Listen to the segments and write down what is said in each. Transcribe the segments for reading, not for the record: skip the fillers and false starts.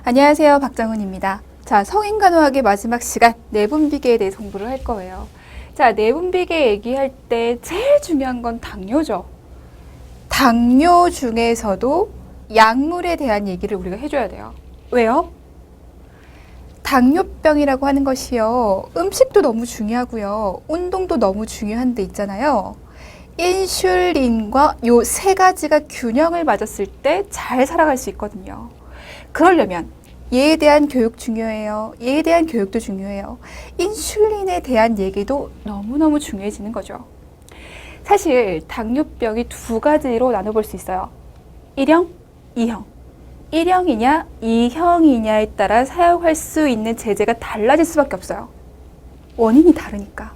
안녕하세요. 박정훈입니다. 자, 성인간호학의 마지막 시간, 내분비계에 대해서 공부를 할 거예요. 자, 내분비계 얘기할 때 제일 중요한 건 당뇨죠. 당뇨 중에서도 약물에 대한 얘기를 우리가 해줘야 돼요. 왜요? 당뇨병이라고 하는 것이요, 음식도 너무 중요하고요, 운동도 너무 중요한 데 있잖아요. 인슐린과 요 세 가지가 균형을 맞았을 때 잘 살아갈 수 있거든요. 그러려면 얘에 대한 교육 중요해요. 얘에 대한 교육도 중요해요. 인슐린에 대한 얘기도 너무너무 중요해지는 거죠. 사실 당뇨병이 두 가지로 나눠볼 수 있어요. 1형, 2형. 1형이냐, 2형이냐에 따라 사용할 수 있는 제제가 달라질 수밖에 없어요. 원인이 다르니까.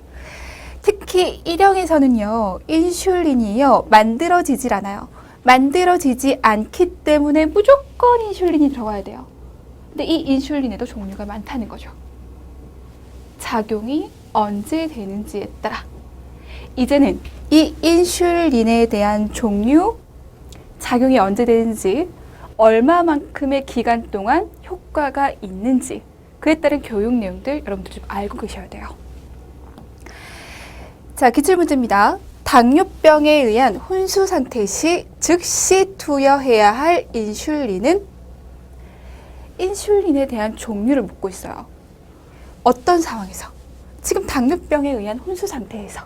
특히 1형에서는요, 인슐린이요, 만들어지질 않아요. 만들어지지 않기 때문에 무조건 인슐린이 들어가야 돼요. 근데 이 인슐린에도 종류가 많다는 거죠. 작용이 언제 되는지에 따라. 이제는 이 인슐린에 대한 종류, 작용이 언제 되는지, 얼마만큼의 기간 동안 효과가 있는지, 그에 따른 교육 내용들 여러분들 좀 알고 계셔야 돼요. 자, 기출문제입니다. 당뇨병에 의한 혼수 상태 시 즉시 투여해야 할 인슐린은? 인슐린에 대한 종류를 묻고 있어요. 어떤 상황에서? 지금 당뇨병에 의한 혼수 상태에서.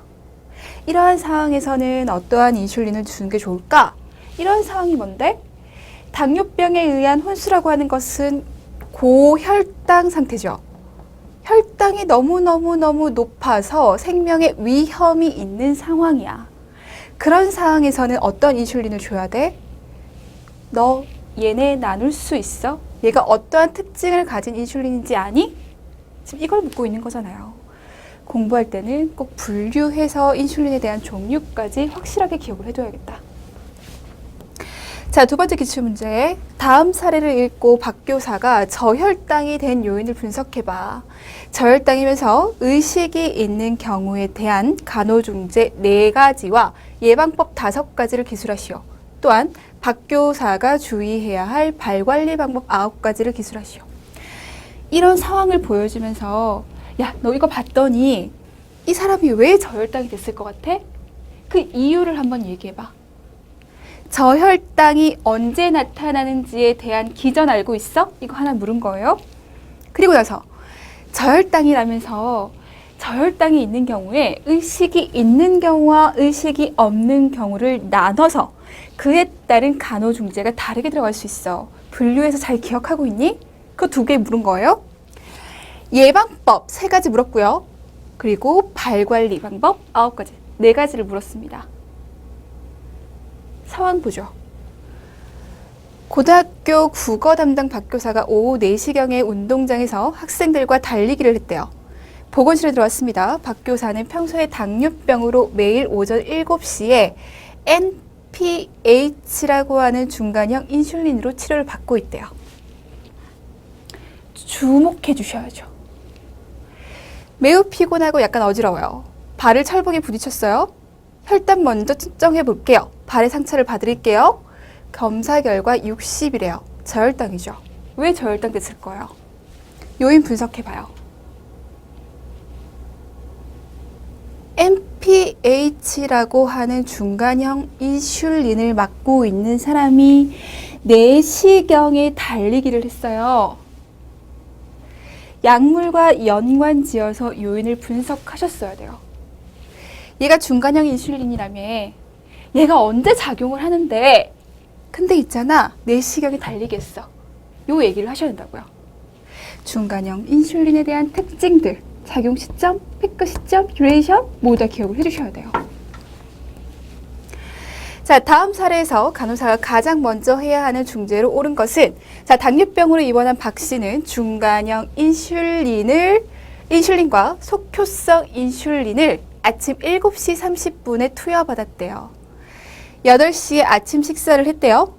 이러한 상황에서는 어떠한 인슐린을 주는 게 좋을까? 이런 상황이 뭔데? 당뇨병에 의한 혼수라고 하는 것은 고혈당 상태죠. 혈당이 너무너무 높아서 생명에 위험이 있는 상황이야. 그런 상황에서는 어떤 인슐린을 줘야 돼? 너 얘네 나눌 수 있어? 얘가 어떠한 특징을 가진 인슐린인지 아니? 지금 이걸 묻고 있는 거잖아요. 공부할 때는 꼭 분류해서 인슐린에 대한 종류까지 확실하게 기억을 해둬야겠다. 자, 두 번째 기출문제. 다음 사례를 읽고 박 교사가 저혈당이 된 요인을 분석해봐. 저혈당이면서 의식이 있는 경우에 대한 간호중재 4가지와 예방법 5가지를 기술하시오. 또한 박 교사가 주의해야 할 발관리 방법 9가지를 기술하시오. 이런 상황을 보여주면서, 야, 너 이거 봤더니 이 사람이 왜 저혈당이 됐을 것 같아? 그 이유를 한번 얘기해봐. 저혈당이 언제 나타나는지에 대한 기전 알고 있어? 이거 하나 물은 거예요. 그리고 나서 저혈당이라면서 저혈당이 있는 경우에 의식이 있는 경우와 의식이 없는 경우를 나눠서 그에 따른 간호중재가 다르게 들어갈 수 있어. 분류해서 잘 기억하고 있니? 그 2개 물은 거예요. 예방법 3가지 물었고요. 그리고 발관리 방법 9가지, 4가지를 물었습니다. 상황 보죠. 고등학교 국어 담당 박 교사가 오후 4시경에 운동장에서 학생들과 달리기를 했대요. 보건실에 들어왔습니다. 박 교사는 평소에 당뇨병으로 매일 오전 7시에 NPH라고 하는 중간형 인슐린으로 치료를 받고 있대요. 주목해 주셔야죠. 매우 피곤하고 약간 어지러워요. 발을 철봉에 부딪혔어요. 혈당 먼저 측정해 볼게요. 발에 상처를 봐드릴게요. 검사 결과 60이래요. 저혈당이죠. 왜 저혈당 됐을 거예요? 요인 분석해봐요. NPH라고 하는 중간형 인슐린을 맞고 있는 사람이 4시경에 달리기를 했어요. 약물과 연관지어서 요인을 분석하셨어야 돼요. 얘가 중간형 인슐린이라며, 얘가 언제 작용을 하는데, 근데 있잖아, 4시경에 달리기 했어. 요 얘기를 하셔야 된다고요. 중간형 인슐린에 대한 특징들, 작용 시점, 피크 시점, 듀레이션 모두 다 기억을 해주셔야 돼요. 자, 다음 사례에서 간호사가 가장 먼저 해야 하는 중재로 옳은 것은, 자, 당뇨병으로 입원한 박 씨는 중간형 인슐린과 속효성 인슐린을 아침 7시 30분에 투여받았대요. 8시에 아침 식사를 했대요.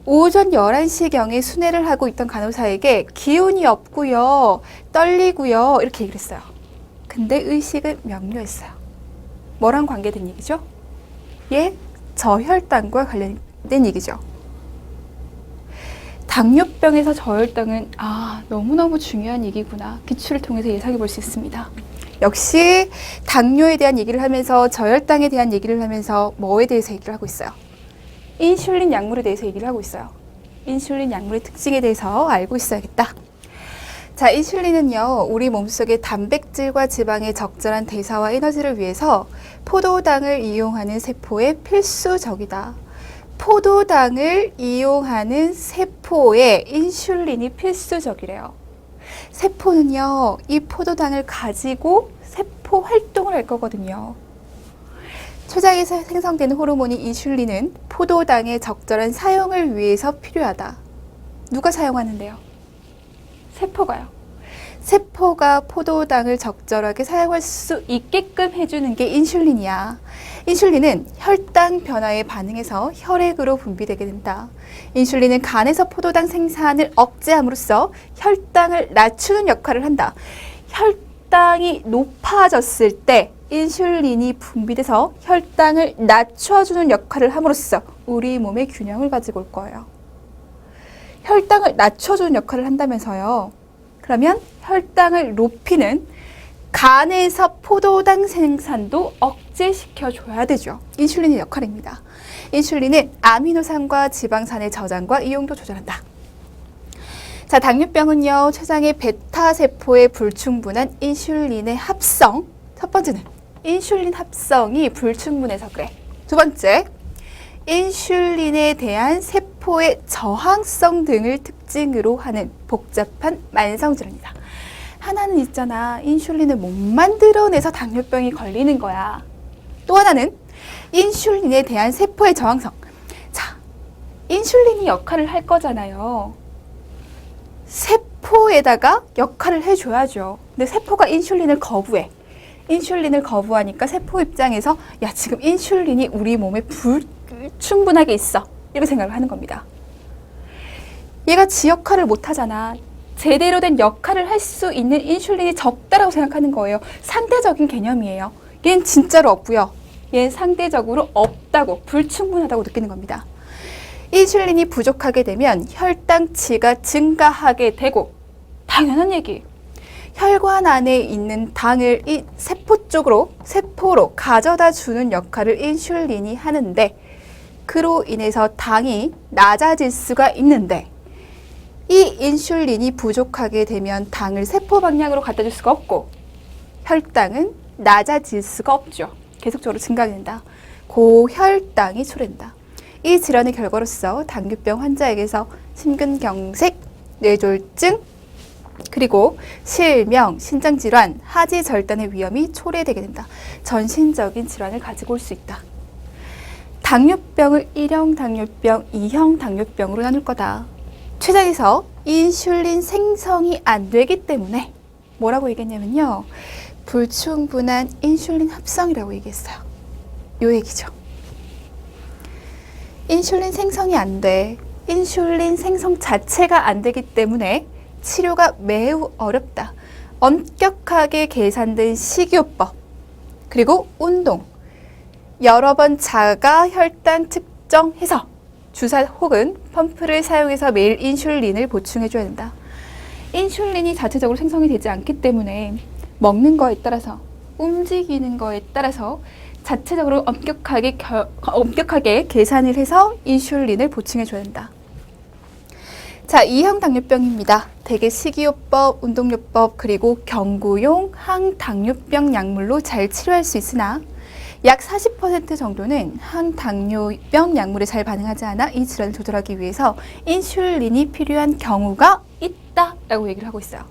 오전 11시경에 순회를 하고 있던 간호사에게 기운이 없고요, 떨리고요, 이렇게 얘기를 했어요. 근데 의식은 명료했어요. 뭐랑 관계된 얘기죠? 예, 저혈당과 관련된 얘기죠. 당뇨병에서 저혈당은 너무너무 중요한 얘기구나. 기출을 통해서 예상해 볼 수 있습니다. 역시 당뇨에 대한 얘기를 하면서 저혈당에 대한 얘기를 하면서 뭐에 대해서 얘기를 하고 있어요? 인슐린 약물에 대해서 얘기를 하고 있어요. 인슐린 약물의 특징에 대해서 알고 있어야겠다. 자, 인슐린은요, 우리 몸속의 단백질과 지방의 적절한 대사와 에너지를 위해서 포도당을 이용하는 세포의 필수적이다. 포도당을 이용하는 세포에 인슐린이 필수적이래요. 세포는요, 이 포도당을 가지고 세포 활동을 할 거거든요. 췌장에서 생성되는 호르몬인 인슐린은 포도당의 적절한 사용을 위해서 필요하다. 누가 사용하는데요? 세포가요. 세포가 포도당을 적절하게 사용할 수 있게끔 해주는 게 인슐린이야. 인슐린은 혈당 변화에 반응해서 혈액으로 분비되게 된다. 인슐린은 간에서 포도당 생산을 억제함으로써 혈당을 낮추는 역할을 한다. 혈당이 높아졌을 때 인슐린이 분비돼서 혈당을 낮춰주는 역할을 함으로써 우리 몸의 균형을 가지고 올 거예요. 혈당을 낮춰주는 역할을 한다면서요. 그러면 혈당을 높이는 간에서 포도당 생산도 억제시켜줘야 되죠. 인슐린의 역할입니다. 인슐린은 아미노산과 지방산의 저장과 이용도 조절한다. 자, 당뇨병은요, 췌장의 베타세포의 불충분한 인슐린의 합성. 첫 번째는 인슐린 합성이 불충분해서 그래. 두 번째, 인슐린에 대한 세포의 저항성 등을 특징으로 하는 복잡한 만성질환이다. 하나는 있잖아, 인슐린을 못 만들어내서 당뇨병이 걸리는 거야. 또 하나는 인슐린에 대한 세포의 저항성. 자, 인슐린이 역할을 할 거잖아요. 세포에다가 역할을 해줘야죠. 근데 세포가 인슐린을 거부해. 인슐린을 거부하니까 세포 입장에서 야, 지금 인슐린이 우리 몸에 불충분하게 있어. 이렇게 생각을 하는 겁니다. 얘가 지 역할을 못 하잖아. 제대로 된 역할을 할 수 있는 인슐린이 적다라고 생각하는 거예요. 상대적인 개념이에요. 얘는 진짜로 없고요. 얘는 상대적으로 없다고, 불충분하다고 느끼는 겁니다. 인슐린이 부족하게 되면 혈당치가 증가하게 되고, 당연한 얘기. 혈관 안에 있는 당을 이 세포로 가져다 주는 역할을 인슐린이 하는데, 그로 인해서 당이 낮아질 수가 있는데, 이 인슐린이 부족하게 되면 당을 세포 방향으로 갖다 줄 수가 없고 혈당은 낮아질 수가 없죠. 계속적으로 증가하게 된다. 고혈당이 초래된다. 이 질환의 결과로서 당뇨병 환자에게서 심근경색, 뇌졸중, 그리고 실명, 신장질환, 하지절단의 위험이 초래되게 된다. 전신적인 질환을 가지고 올 수 있다. 당뇨병을 1형 당뇨병, 2형 당뇨병으로 나눌 거다. 췌장에서 인슐린 생성이 안 되기 때문에 뭐라고 얘기했냐면요. 불충분한 인슐린 합성이라고 얘기했어요. 요 얘기죠. 인슐린 생성이 안 돼. 인슐린 생성 자체가 안 되기 때문에 치료가 매우 어렵다. 엄격하게 계산된 식이요법, 그리고 운동, 여러 번 자가 혈당 측정해서 주사 혹은 펌프를 사용해서 매일 인슐린을 보충해줘야 된다. 인슐린이 자체적으로 생성이 되지 않기 때문에 먹는 거에 따라서, 움직이는 거에 따라서 자체적으로 엄격하게 계산을 해서 인슐린을 보충해줘야 된다. 자, 2형 당뇨병입니다. 대개 식이요법, 운동요법, 그리고 경구용 항당뇨병 약물로 잘 치료할 수 있으나 약 40% 정도는 항당뇨병 약물에 잘 반응하지 않아 이 질환을 조절하기 위해서 인슐린이 필요한 경우가 있다라고 얘기를 하고 있어요.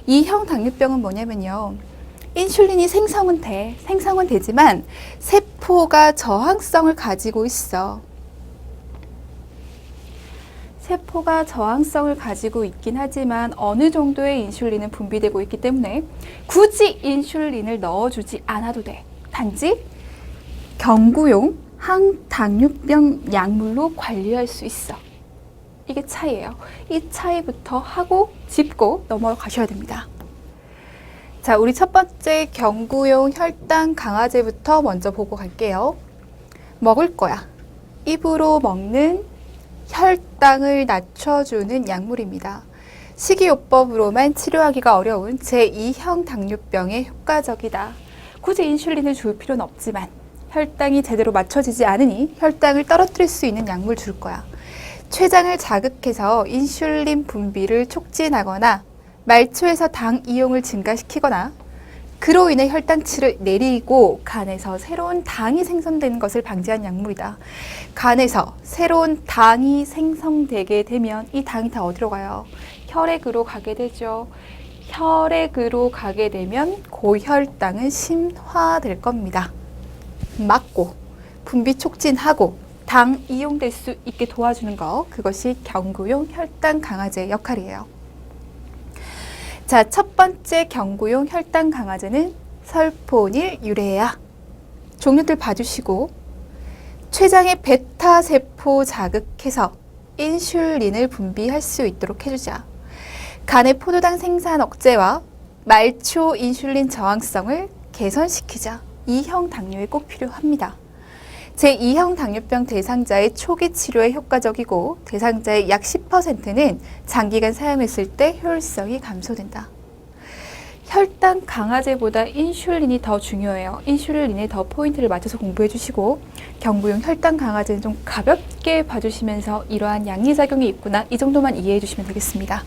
2형 당뇨병은 뭐냐면요. 인슐린이 생성은 되지만 세포가 저항성을 가지고 있어. 세포가 저항성을 가지고 있긴 하지만 어느 정도의 인슐린은 분비되고 있기 때문에 굳이 인슐린을 넣어주지 않아도 돼. 단지 경구용 항당뇨병 약물로 관리할 수 있어. 이게 차이예요. 이 차이부터 하고 짚고 넘어가셔야 됩니다. 자, 우리 첫 번째 경구용 혈당 강화제부터 먼저 보고 갈게요. 먹을 거야. 입으로 먹는 혈당을 낮춰주는 약물입니다. 식이요법으로만 치료하기가 어려운 제2형 당뇨병에 효과적이다. 굳이 인슐린을 줄 필요는 없지만 혈당이 제대로 맞춰지지 않으니 혈당을 떨어뜨릴 수 있는 약물 줄 거야. 췌장을 자극해서 인슐린 분비를 촉진하거나 말초에서 당 이용을 증가시키거나 그로 인해 혈당치를 내리고 간에서 새로운 당이 생성되는 것을 방지하는 약물이다. 간에서 새로운 당이 생성되게 되면 이 당이 다 어디로 가요? 혈액으로 가게 되죠. 혈액으로 가게 되면 고혈당은 심화될 겁니다. 막고 분비 촉진하고 당 이용될 수 있게 도와주는 거, 그것이 경구용 혈당 강화제의 역할이에요. 자, 첫 번째 경구용 혈당 강화제는 설포닐 유레아. 종류들 봐주시고 췌장의 베타 세포 자극해서 인슐린을 분비할 수 있도록 해주자. 간의 포도당 생산 억제와 말초 인슐린 저항성을 개선시키자. 2형 당뇨에 꼭 필요합니다. 제2형 당뇨병 대상자의 초기 치료에 효과적이고 대상자의 약 10%는 장기간 사용했을 때 효율성이 감소된다. 혈당 강화제보다 인슐린이 더 중요해요. 인슐린에 더 포인트를 맞춰서 공부해 주시고 경구용 혈당 강화제는 좀 가볍게 봐주시면서 이러한 양리작용이 있구나, 이 정도만 이해해 주시면 되겠습니다.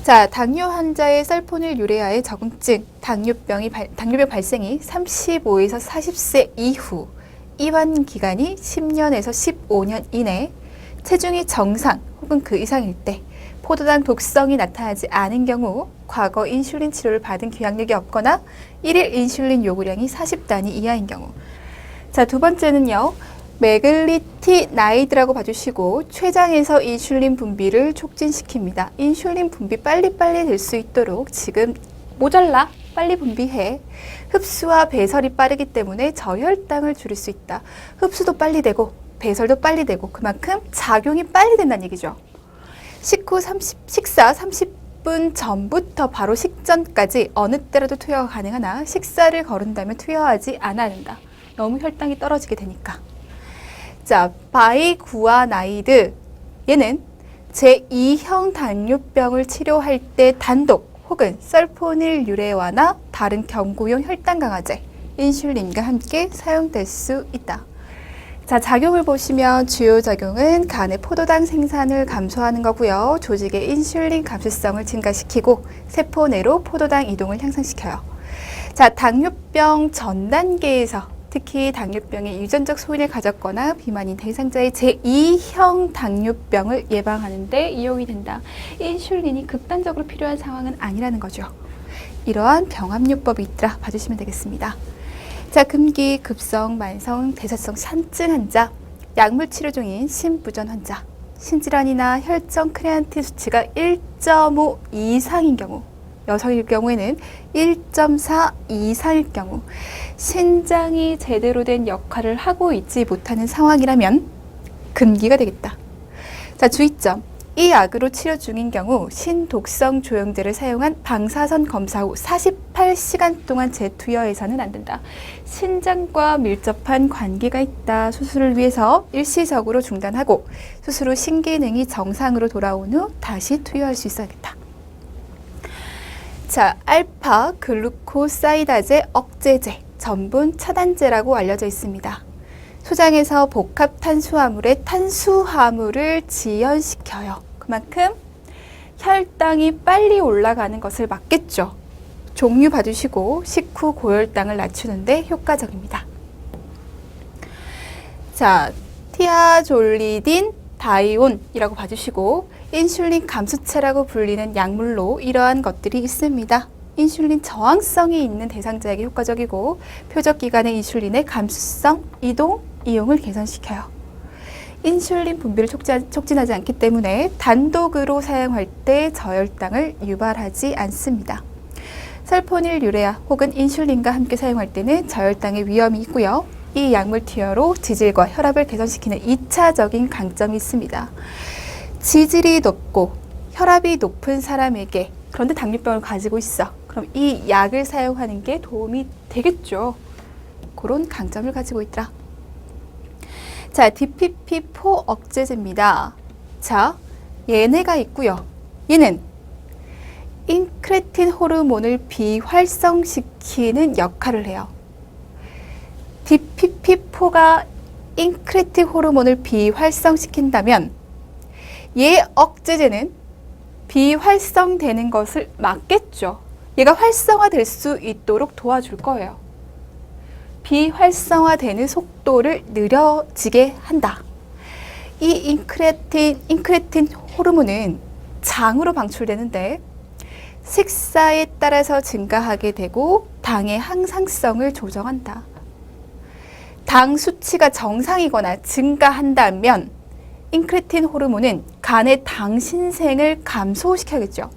자, 당뇨 환자의 설포닐 유레아의 적응증, 당뇨병 발생이 35에서 40세 이후, 입원 기간이 10년에서 15년 이내, 체중이 정상 혹은 그 이상일 때, 포도당 독성이 나타나지 않은 경우, 과거 인슐린 치료를 받은 기억력이 없거나 1일 인슐린 요구량이 40단위 이하인 경우. 자, 두 번째는요. 메글리티나이드라고 봐주시고 췌장에서 인슐린 분비를 촉진시킵니다. 인슐린 분비 빨리빨리 될 수 있도록 지금 모자라, 빨리 분비해. 흡수와 배설이 빠르기 때문에 저혈당을 줄일 수 있다. 흡수도 빨리 되고 배설도 빨리 되고 그만큼 작용이 빨리 된다는 얘기죠. 식사 30분 전부터 바로 식전까지 어느 때라도 투여가 가능하나 식사를 거른다면 투여하지 않아야 된다. 너무 혈당이 떨어지게 되니까. 자, 바이구아나이드, 얘는 제2형 당뇨병을 치료할 때 단독 혹은 설포닐 유레아나 다른 경구용 혈당 강화제, 인슐린과 함께 사용될 수 있다. 자, 작용을 보시면 주요 작용은 간의 포도당 생산을 감소하는 거고요. 조직의 인슐린 감수성을 증가시키고 세포 내로 포도당 이동을 향상시켜요. 자, 당뇨병 전 단계에서 특히 당뇨병의 유전적 소인을 가졌거나 비만인 대상자의 제2형 당뇨병을 예방하는 데 이용이 된다. 인슐린이 극단적으로 필요한 상황은 아니라는 거죠. 이러한 병합요법이 있더라 봐주시면 되겠습니다. 자, 금기, 급성, 만성, 대사성 산증 환자, 약물 치료 중인 심부전 환자, 신질환이나 혈전 크레아틴 수치가 1.5 이상인 경우, 여성일 경우에는 1.4 이상일 경우, 신장이 제대로 된 역할을 하고 있지 못하는 상황이라면 금기가 되겠다. 자, 주의점. 이 약으로 치료 중인 경우 신독성 조영제를 사용한 방사선 검사 후 48시간 동안 재투여해서는 안 된다. 신장과 밀접한 관계가 있다. 수술을 위해서 일시적으로 중단하고 수술 후 신기능이 정상으로 돌아온 후 다시 투여할 수 있어야겠다. 자, 알파 글루코사이다제 억제제, 전분 차단제라고 알려져 있습니다. 소장에서 복합 탄수화물의 탄수화물을 지연시켜요. 그만큼 혈당이 빨리 올라가는 것을 막겠죠. 종류 봐주시고 식후 고혈당을 낮추는데 효과적입니다. 자, 티아졸리딘 다이온이라고 봐주시고 인슐린 감수체라고 불리는 약물로 이러한 것들이 있습니다. 인슐린 저항성이 있는 대상자에게 효과적이고 표적 기관의 인슐린의 감수성, 이동, 이용을 개선시켜요. 인슐린 분비를 촉진하지 않기 때문에 단독으로 사용할 때 저혈당을 유발하지 않습니다. 설포닐 유레아 혹은 인슐린과 함께 사용할 때는 저혈당의 위험이 있고요. 이 약물 투여로 지질과 혈압을 개선시키는 2차적인 강점이 있습니다. 지질이 높고 혈압이 높은 사람에게, 그런데 당뇨병을 가지고 있어. 그럼 이 약을 사용하는 게 도움이 되겠죠. 그런 강점을 가지고 있더라. 자, DPP-4 억제제입니다. 자, 얘네가 있고요. 얘는 인크레틴 호르몬을 비활성시키는 역할을 해요. DPP-4가 인크레틴 호르몬을 비활성시킨다면 얘 억제제는 비활성되는 것을 막겠죠. 얘가 활성화될 수 있도록 도와줄 거예요. 비활성화되는 속도를 느려지게 한다. 이 인크레틴 호르몬은 장으로 방출되는데 식사에 따라서 증가하게 되고 당의 항상성을 조정한다. 당 수치가 정상이거나 증가한다면 인크레틴 호르몬은 간의 당 신생을 감소시켜야겠죠.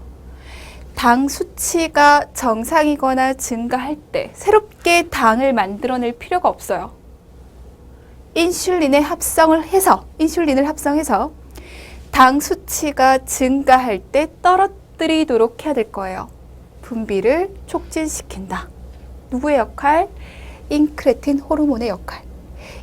당 수치가 정상이거나 증가할 때 새롭게 당을 만들어낼 필요가 없어요. 인슐린을 합성해서 당 수치가 증가할 때 떨어뜨리도록 해야 될 거예요. 분비를 촉진시킨다. 누구의 역할? 인크레틴 호르몬의 역할.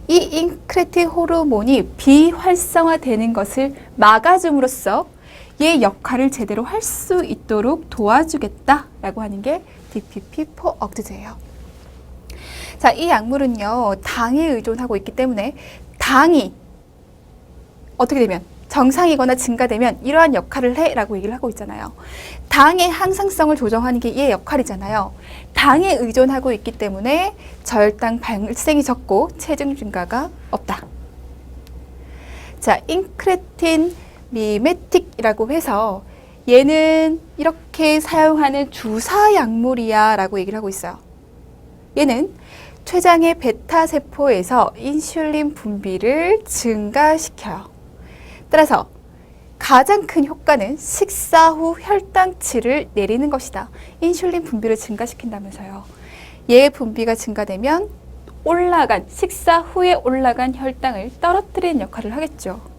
이 인크레틴 호르몬이 비활성화되는 것을 막아줌으로써 얘 역할을 제대로 할 수 있도록 도와주겠다라고 하는 게 DPP-4 억제제예요. 자, 이 약물은요, 당에 의존하고 있기 때문에 당이 어떻게 되면 정상이거나 증가되면 이러한 역할을 해라고 얘기를 하고 있잖아요. 당의 항상성을 조정하는 게 얘의 역할이잖아요. 당에 의존하고 있기 때문에 저혈당 발생이 적고 체중 증가가 없다. 자, 인크레틴 미메틱이라고 해서 얘는 이렇게 사용하는 주사 약물이야 라고 얘기를 하고 있어요. 얘는 췌장의 베타 세포에서 인슐린 분비를 증가시켜요. 따라서 가장 큰 효과는 식사 후 혈당치를 내리는 것이다. 인슐린 분비를 증가시킨다면서요. 얘 분비가 증가되면 식사 후에 올라간 혈당을 떨어뜨리는 역할을 하겠죠.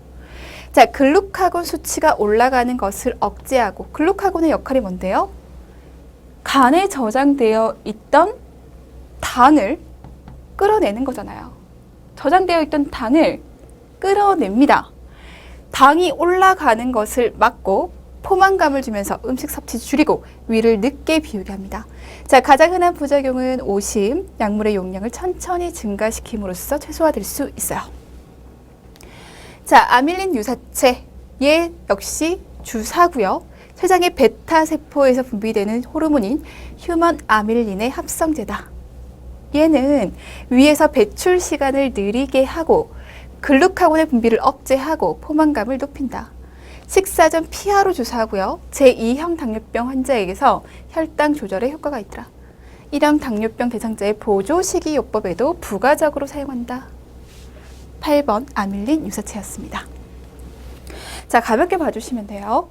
자, 글루카곤 수치가 올라가는 것을 억제하고, 글루카곤의 역할이 뭔데요? 간에 저장되어 있던 당을 끌어내는 거잖아요. 저장되어 있던 당을 끌어냅니다. 당이 올라가는 것을 막고 포만감을 주면서 음식 섭취 줄이고 위를 늦게 비우게 합니다. 자, 가장 흔한 부작용은 오심, 약물의 용량을 천천히 증가시킴으로써 최소화될 수 있어요. 자, 아밀린 유사체, 얘 역시 주사고요. 췌장의 베타 세포에서 분비되는 호르몬인 휴먼 아밀린의 합성제다. 얘는 위에서 배출 시간을 느리게 하고 글루카곤의 분비를 억제하고 포만감을 높인다. 식사 전 피하로 주사하고요. 제2형 당뇨병 환자에게서 혈당 조절에 효과가 있더라. 1형 당뇨병 대상자의 보조식이요법에도 부가적으로 사용한다. 8번 아밀린 유사체였습니다. 자, 가볍게 봐주시면 돼요.